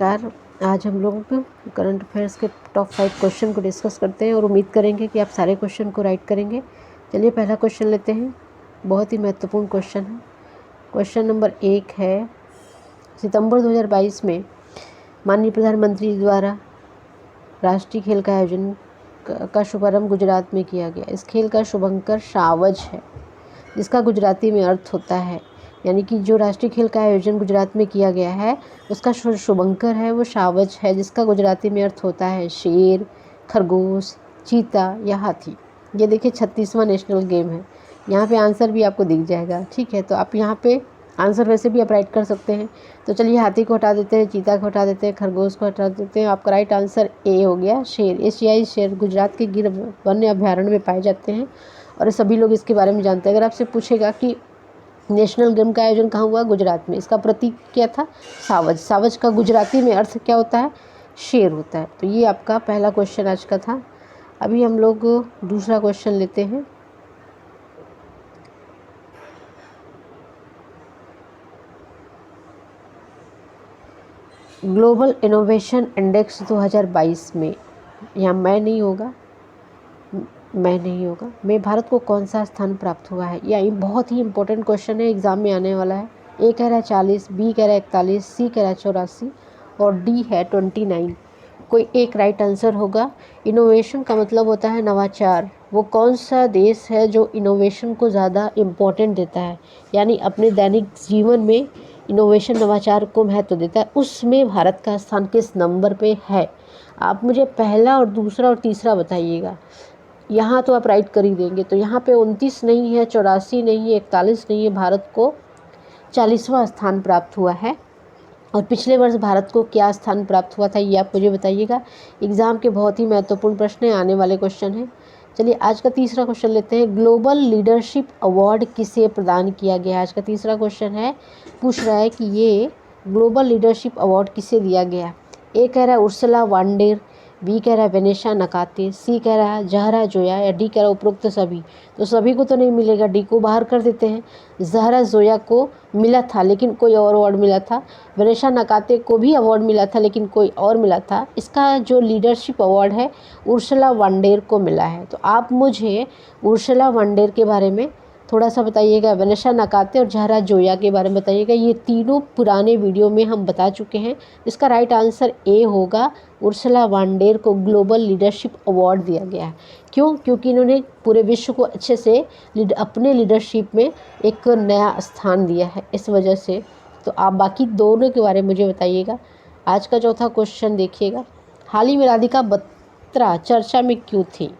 नमस्कार। आज हम लोग करंट अफेयर्स के टॉप 5 क्वेश्चन को डिस्कस करते हैं और उम्मीद करेंगे कि आप सारे क्वेश्चन को राइट करेंगे। चलिए पहला क्वेश्चन लेते हैं। बहुत ही महत्वपूर्ण क्वेश्चन है। क्वेश्चन नंबर 1 है, सितंबर 2022 में माननीय प्रधानमंत्री द्वारा राष्ट्रीय खेल का आयोजन का शुभारंभ गुजरात में किया गया। इस खेल का शुभंकर सावज है, जिसका गुजराती में अर्थ होता है, यानी कि जो राष्ट्रीय खेल का आयोजन गुजरात में किया गया है उसका शुभंकर है वो सावज है, जिसका गुजराती में अर्थ होता है शेर, खरगोश, चीता या हाथी। ये देखिए 36वां नेशनल गेम है। यहाँ पे आंसर भी आपको दिख जाएगा। ठीक है, तो आप यहाँ पे आंसर वैसे भी आप राइट कर सकते हैं। तो चलिए हाथी को हटा देते हैं, चीता को हटा देते हैं, खरगोश को हटा देते हैं। आपका राइट आंसर ए हो गया शेर। एशियाई शेर गुजरात के गिर वन्य अभ्यारण्य में पाए जाते हैं और सभी लोग इसके बारे में जानते हैं। अगर आपसे पूछेगा कि नेशनल गेम का आयोजन कहाँ हुआ, गुजरात में। इसका प्रतीक क्या था, सावज। सावज का गुजराती में अर्थ क्या होता है, शेर होता है। तो ये आपका पहला क्वेश्चन आज का था। अभी हम लोग दूसरा क्वेश्चन लेते हैं। ग्लोबल इनोवेशन इंडेक्स 2022 में, यहाँ मैं नहीं होगा में भारत को कौन सा स्थान प्राप्त हुआ है। यह बहुत ही इंपॉर्टेंट क्वेश्चन है, एग्जाम में आने वाला है। ए कह रहा है 40, बी कह रहा है 41, सी कह रहा है 84 और डी है 29। कोई एक राइट आंसर होगा। इनोवेशन का मतलब होता है नवाचार। वो कौन सा देश है जो इनोवेशन को ज़्यादा इम्पोर्टेंट देता है, यानी अपने दैनिक जीवन में इनोवेशन नवाचार को महत्व देता है, उसमें भारत का स्थान किस नंबर पे है। आप मुझे पहला और दूसरा और तीसरा बताइएगा। यहाँ तो आप राइट कर ही देंगे। तो यहाँ पे 29 नहीं है, 84 नहीं है, 41 नहीं है, भारत को 40वां स्थान प्राप्त हुआ है। और पिछले वर्ष भारत को क्या स्थान प्राप्त हुआ था ये आप मुझे बताइएगा। एग्ज़ाम के बहुत ही महत्वपूर्ण प्रश्न हैं, आने वाले क्वेश्चन हैं। चलिए आज का तीसरा क्वेश्चन लेते हैं। ग्लोबल लीडरशिप अवार्ड किसे प्रदान किया गया। आज का तीसरा क्वेश्चन है, पूछ रहा है कि ये ग्लोबल लीडरशिप अवार्ड किसे दिया गया। ए कह रहा है उर्सुला वॉन डेर, बी कह रहा है वेनेसा नकाते, सी कह रहा है ज़हरा जोया या डी कह रहा है उपरोक्त सभी। तो सभी को तो नहीं मिलेगा, डी को बाहर कर देते हैं। ज़हरा जोया को मिला था लेकिन कोई और अवार्ड मिला था। वेनेसा नकाते को भी अवार्ड मिला था लेकिन कोई और मिला था। इसका जो लीडरशिप अवार्ड है उर्सुला वॉन डेर को मिला है। तो आप मुझे उर्सुला वॉन डेर के बारे में थोड़ा सा बताइएगा, वेनेसा नकाते और ज़हरा जोया के बारे में बताइएगा। ये तीनों पुराने वीडियो में हम बता चुके हैं। इसका राइट आंसर ए होगा। उर्सुला वॉन डेर को ग्लोबल लीडरशिप अवार्ड दिया गया है। क्यों? क्योंकि इन्होंने पूरे विश्व को अच्छे से अपने लीडरशिप में एक नया स्थान दिया है, इस वजह से। तो आप बाकी दोनों के बारे में मुझे बताइएगा। आज का चौथा क्वेश्चन देखिएगा। हाल ही में राधिका बत्रा चर्चा में क्यों थी।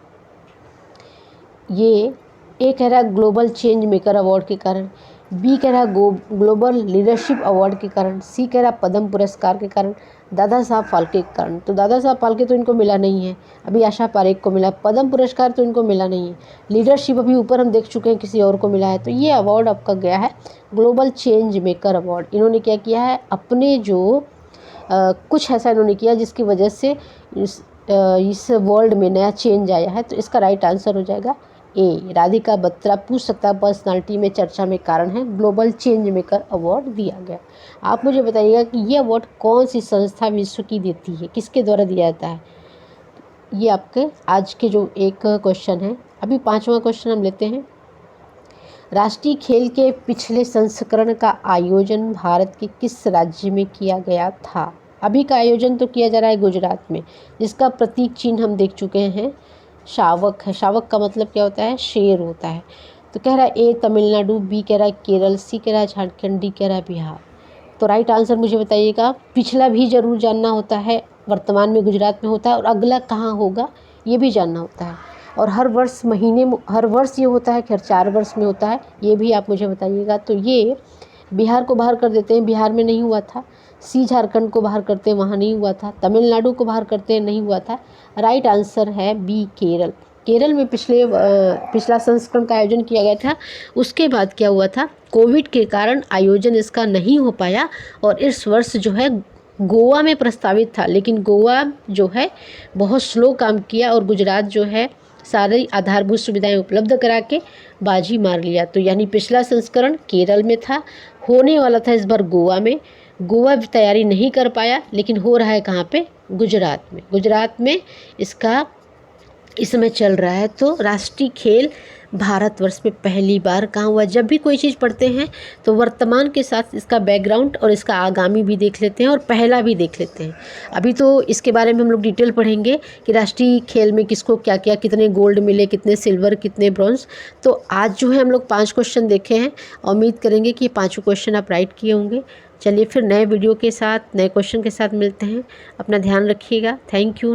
ये ए कह रहा है ग्लोबल चेंज मेकर अवार्ड के कारण, बी कह रहा है ग्लोबल लीडरशिप अवार्ड के कारण, सी कह रहा है पद्म पुरस्कार के कारण, दादा साहब फाल्के के कारण। तो दादा साहब फाल्के तो इनको मिला नहीं है, अभी आशा पारेख को मिला। पद्म पुरस्कार तो इनको मिला नहीं है। लीडरशिप अभी ऊपर हम देख चुके हैं किसी और को मिला है। तो ये अवार्ड आपका गया है ग्लोबल चेंज मेकर अवार्ड। इन्होंने क्या किया है, अपने जो कुछ ऐसा इन्होंने किया जिसकी वजह से इस वर्ल्ड में नया चेंज आया है। तो इसका राइट आंसर हो जाएगा ए। राधिका बत्रा पूछ सकता है पर्सनालिटी में चर्चा में कारण है, ग्लोबल चेंज मेकर अवार्ड दिया गया। आप मुझे बताइएगा कि ये अवार्ड कौन सी संस्था विश्व की देती है, किसके द्वारा दिया जाता है। ये आपके आज के जो एक क्वेश्चन है। अभी पांचवा क्वेश्चन हम लेते हैं। राष्ट्रीय खेल के पिछले संस्करण का आयोजन भारत के किस राज्य में किया गया था। अभी का आयोजन तो किया जा रहा है गुजरात में, जिसका प्रतीक चिन्ह हम देख चुके हैं, शावक है। शावक का मतलब क्या होता है, शेर होता है। तो कह रहा है ए तमिलनाडु, बी कह रहा है केरल, सी कह रहा है झारखंड, डी कह रहा है बिहार। तो राइट आंसर मुझे बताइएगा। पिछला भी जरूर जानना होता है, वर्तमान में गुजरात में होता है, और अगला कहाँ होगा ये भी जानना होता है। और हर वर्ष ये होता है, खैर 4 वर्ष में होता है, ये भी आप मुझे बताइएगा। तो ये बिहार को बाहर कर देते हैं, बिहार में नहीं हुआ था। सी झारखंड को बाहर करते हैं, वहाँ नहीं हुआ था। तमिलनाडु को बाहर करते हैं, नहीं हुआ था। राइट आंसर है बी केरल। केरल में पिछला संस्करण का आयोजन किया गया था। उसके बाद क्या हुआ था, कोविड के कारण आयोजन इसका नहीं हो पाया और इस वर्ष जो है गोवा में प्रस्तावित था, लेकिन गोवा जो है बहुत स्लो काम किया और गुजरात जो है सारी आधारभूत सुविधाएं उपलब्ध करा के बाजी मार लिया। तो यानी पिछला संस्करण केरल में था, होने वाला था इस बार गोवा में। गोवा भी तैयारी नहीं कर पाया, लेकिन हो रहा है कहाँ पे, गुजरात में। गुजरात में इसका इस समय चल रहा है। तो राष्ट्रीय खेल भारतवर्ष में पहली बार कहाँ हुआ। जब भी कोई चीज़ पढ़ते हैं तो वर्तमान के साथ इसका बैकग्राउंड और इसका आगामी भी देख लेते हैं और पहला भी देख लेते हैं। अभी तो इसके बारे में हम लोग डिटेल पढ़ेंगे कि राष्ट्रीय खेल में किसको क्या किया, कितने गोल्ड मिले, कितने सिल्वर, कितने ब्रॉन्ज। तो आज जो है हम लोग 5 क्वेश्चन देखे हैं और उम्मीद करेंगे कि ये 5 क्वेश्चन आप राइट किए होंगे। चलिए फिर नए वीडियो के साथ, नए क्वेश्चन के साथ मिलते हैं। अपना ध्यान रखिएगा। Thank you.